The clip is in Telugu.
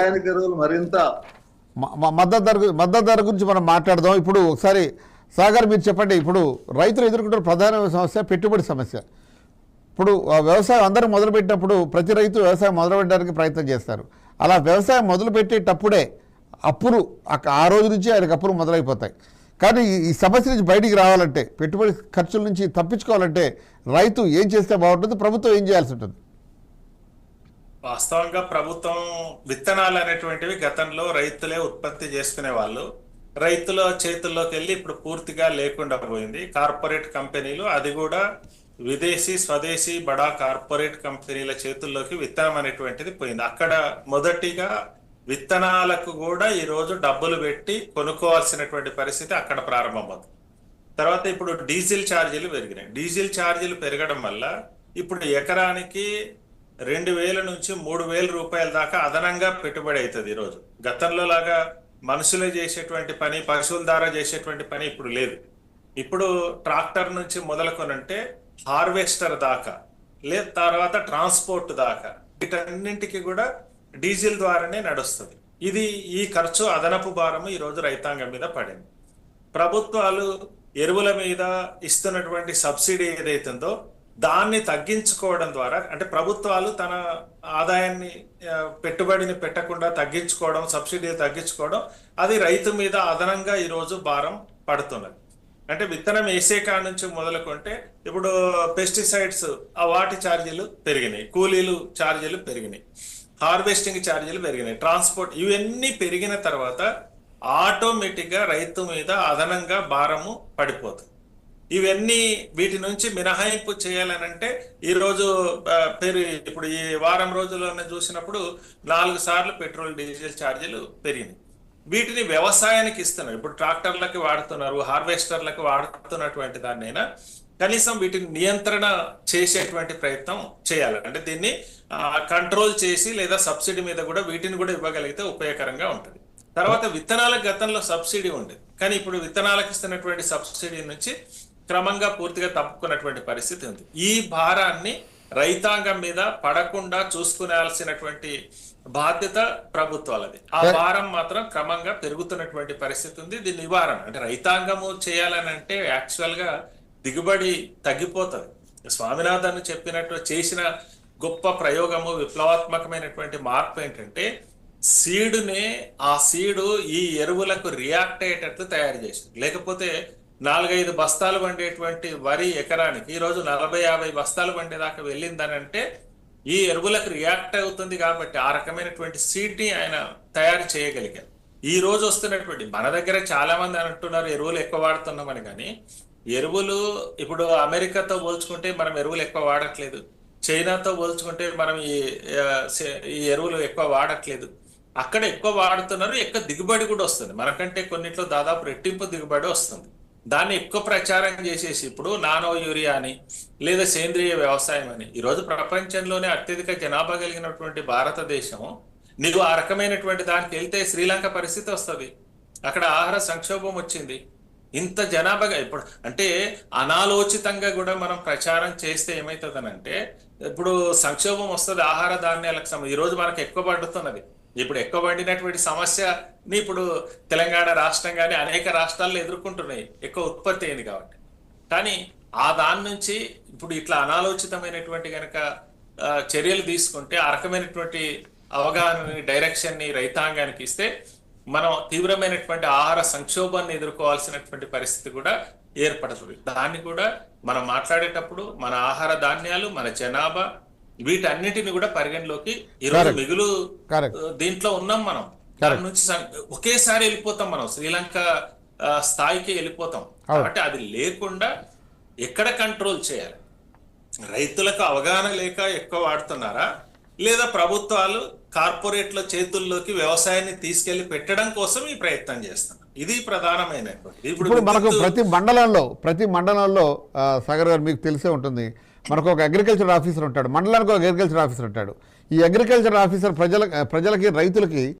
రసాయనిక ఎరువులు మరింత మద్దతు ధర గురించి మనం మాట్లాడదాం. ఇప్పుడు ఒకసారి సాగర్ మీరు చెప్పండి. ఇప్పుడు రైతులు ఎదుర్కొంటున్న ప్రధాన సమస్య పెట్టుబడి సమస్య. ఇప్పుడు వ్యవసాయం అందరూ మొదలుపెట్టినప్పుడు ప్రతి రైతు వ్యవసాయం మొదలుపెట్టడానికి ప్రయత్నం చేస్తారు. అలా వ్యవసాయం మొదలుపెట్టేటప్పుడే అప్పులు ఆ రోజు నుంచి ఆయనకు అప్పులు మొదలైపోతాయి. కానీ ఈ సమస్య నుంచి బయటికి రావాలంటే, పెట్టుబడి ఖర్చుల నుంచి తప్పించుకోవాలంటే రైతు ఏం చేస్తే బాగుంటుంది, ప్రభుత్వం ఏం చేయాల్సి ఉంటుంది? వాస్తవంగా ప్రభుత్వం విత్తనాలు అనేటువంటివి గతంలో రైతులే ఉత్పత్తి చేసుకునే వాళ్ళు. రైతుల చేతుల్లోకి వెళ్ళి ఇప్పుడు పూర్తిగా లేకుండా పోయింది. కార్పొరేట్ కంపెనీలు, అది కూడా విదేశీ స్వదేశీ బడా కార్పొరేట్ కంపెనీల చేతుల్లోకి విత్తనం అనేటువంటిది పోయింది. అక్కడ మొదటిగా విత్తనాలకు కూడా ఈరోజు డబ్బులు పెట్టి కొనుక్కోవాల్సినటువంటి పరిస్థితి అక్కడ ప్రారంభమవుతుంది. తర్వాత ఇప్పుడు డీజిల్ ఛార్జీలు పెరిగినాయి. డీజిల్ ఛార్జీలు పెరగడం వల్ల ఇప్పుడు ఎకరానికి 2,000 నుంచి 3,000 రూపాయల దాకా అదనంగా పెట్టుబడి అవుతుంది ఈరోజు. గతంలో లాగా మనుషులు చేసేటువంటి పని, పశువుల ద్వారా చేసేటువంటి పని ఇప్పుడు లేదు. ఇప్పుడు ట్రాక్టర్ నుంచి మొదలుకొనంటే హార్వెస్టర్ దాకా, లేదు తర్వాత ట్రాన్స్పోర్ట్ దాకా, వీటన్నింటికి కూడా డీజిల్ ద్వారానే నడుస్తుంది. ఈ ఖర్చు అదనపు భారము ఈరోజు రైతాంగం మీద పడింది. ప్రభుత్వాలు ఎరువుల మీద ఇస్తున్నటువంటి సబ్సిడీ ఏదైతుందో దాన్ని తగ్గించుకోవడం ద్వారా, అంటే ప్రభుత్వాలు తన ఆదాయాన్ని పెట్టుబడిని పెట్టకుండా తగ్గించుకోవడం, సబ్సిడీలు తగ్గించుకోవడం, అది రైతు మీద అదనంగా ఈరోజు భారం పడుతున్నది. అంటే విత్తనం వేసే కాడ నుంచి మొదలుకుంటే ఇప్పుడు పెస్టిసైడ్స్ వాటి ఛార్జీలు పెరిగినాయి, కూలీలు ఛార్జీలు పెరిగినాయి, హార్వెస్టింగ్ ఛార్జీలు పెరిగినాయి, ట్రాన్స్పోర్ట్, ఇవన్నీ పెరిగిన తర్వాత ఆటోమేటిక్ గా రైతు మీద అదనంగా భారము పడిపోతుంది. వీటి నుంచి మినహాయింపు చేయాలనంటే ఈరోజు ఇప్పుడు ఈ వారం రోజుల్లోనే చూసినప్పుడు 4 సార్లు పెట్రోల్ డీజిల్ ఛార్జీలు పెరిగినాయి. వీటిని వ్యవసాయానికి ఇస్తున్నారు. ఇప్పుడు ట్రాక్టర్లకి వాడుతున్నారు, హార్వెస్టర్లకు వాడుతున్నటువంటి దాన్నైనా కనీసం వీటిని నియంత్రణ చేసేటువంటి ప్రయత్నం చేయాలి. అంటే దీన్ని కంట్రోల్ చేసి లేదా సబ్సిడీ మీద కూడా వీటిని కూడా ఇవ్వగలిగితే ఉపయోగకరంగా ఉంటుంది. తర్వాత విత్తనాలకు గతంలో సబ్సిడీ ఉండేది, కానీ ఇప్పుడు విత్తనాలకు ఇస్తున్నటువంటి సబ్సిడీ నుంచి క్రమంగా పూర్తిగా తప్పుకున్నటువంటి పరిస్థితి ఉంది. ఈ భారాన్ని రైతాంగం మీద పడకుండా చూసుకునేయాల్సినటువంటి బాధ్యత ప్రభుత్వాలది. ఆ భారం మాత్రం క్రమంగా పెరుగుతున్నటువంటి పరిస్థితి ఉంది. దీని నివారణ అంటే రైతాంగము చేయాలని అంటే యాక్చువల్ గా దిగుబడి తగ్గిపోతుంది. స్వామినాథన్ చెప్పినట్టు చేసిన గొప్ప ప్రయోగము, విప్లవాత్మకమైనటువంటి మార్పు ఏంటంటే ఆ సీడు ఈ ఎరువులకు రియాక్ట్ అయ్యేటట్లు తయారు చేసింది. లేకపోతే 4-5 బస్తాలు పండేటువంటి వరి ఎకరానికి ఈరోజు 40-50 బస్తాలు పండేదాకా వెళ్ళిందనంటే ఈ ఎరువులకు రియాక్ట్ అవుతుంది. కాబట్టి ఆ రకమైనటువంటి సీడ్ ని ఆయన తయారు చేయగలిగారు. ఈ రోజు వస్తున్నటువంటి మన దగ్గర చాలా మంది అంటున్నారు ఎరువులు ఎక్కువ వాడుతున్నామని, కానీ ఎరువులు ఇప్పుడు అమెరికాతో పోల్చుకుంటే మనం ఎరువులు ఎక్కువ వాడట్లేదు, చైనాతో పోల్చుకుంటే మనం ఈ ఎరువులు ఎక్కువ వాడట్లేదు. అక్కడ ఎక్కువ వాడుతున్నారు, ఎక్కువ దిగుబడి కూడా వస్తుంది. మనకంటే కొన్నిట్లో దాదాపు రెట్టింపు దిగుబడి వస్తుంది. దాన్ని ఎక్కువ ప్రచారం చేసేసి ఇప్పుడు నానో యూరియా అని లేదా సేంద్రియ వ్యవసాయం అని, ఈరోజు ప్రపంచంలోనే అత్యధిక జనాభా కలిగినటువంటి భారతదేశం, నీవు ఆ రకమైనటువంటి దానికి వెళ్తే శ్రీలంక పరిస్థితి వస్తుంది. అక్కడ ఆహార సంక్షోభం వచ్చింది. ఇంత జనాభాగా ఇప్పుడు అంటే అనాలోచితంగా కూడా మనం ప్రచారం చేస్తే ఏమవుతుందనంటే ఇప్పుడు సంక్షోభం వస్తుంది ఆహార ధాన్యాలకు. ఈరోజు మనకు ఎక్కువ పడుతున్నది. ఇప్పుడు ఎక్కువ పండినటువంటి సమస్యని ఇప్పుడు తెలంగాణ రాష్ట్రం కానీ అనేక రాష్ట్రాల్లో ఎదుర్కొంటున్నాయి, ఎక్కువ ఉత్పత్తి అయింది కాబట్టి. కానీ దాని నుంచి ఇప్పుడు ఇట్లా అనాలోచితమైనటువంటి కనుక చర్యలు తీసుకుంటే ఆ రకమైనటువంటి అవగాహనని, డైరెక్షన్ ని రైతాంగానికి ఇస్తే మనం తీవ్రమైనటువంటి ఆహార సంక్షోభాన్ని ఎదుర్కోవాల్సినటువంటి పరిస్థితి కూడా ఏర్పడుతుంది. దాన్ని కూడా మనం మాట్లాడేటప్పుడు మన ఆహార ధాన్యాలు, మన జనాభా, వీటన్నిటిని కూడా పరిగణలోకి ఈరోజు మిగులు దీంట్లో ఉన్నాం. మనం దాని నుంచి ఒకేసారి వెళ్ళిపోతాం, మనం శ్రీలంక స్థాయికి వెళ్ళిపోతాం. కాబట్టి అది లేకుండా ఎక్కడ కంట్రోల్ చేయాలి? రైతులకు అవగాహన లేక ఎక్కువ వాడుతున్నారా, లేదా ప్రభుత్వాలు కార్పొరేట్ల చేతుల్లోకి వ్యవసాయాన్ని తీసుకెళ్లి పెట్టడం కోసం ఈ ప్రయత్నం చేస్తున్నారు? ఇది ప్రధానమైనటువంటి. ఇప్పుడు మనకు ప్రతి మండలంలో సాగర్ గారు మీకు తెలిసే ఉంటుంది, మనకు ఒక అగ్రికల్చర్ ఆఫీసర్ ఉంటాడు, మండలానికి ఒక అగ్రికల్చర్ ఆఫీసర్ ఉంటాడు. ఈ అగ్రికల్చర్ ఆఫీసర్ ప్రజలకి, రైతులకి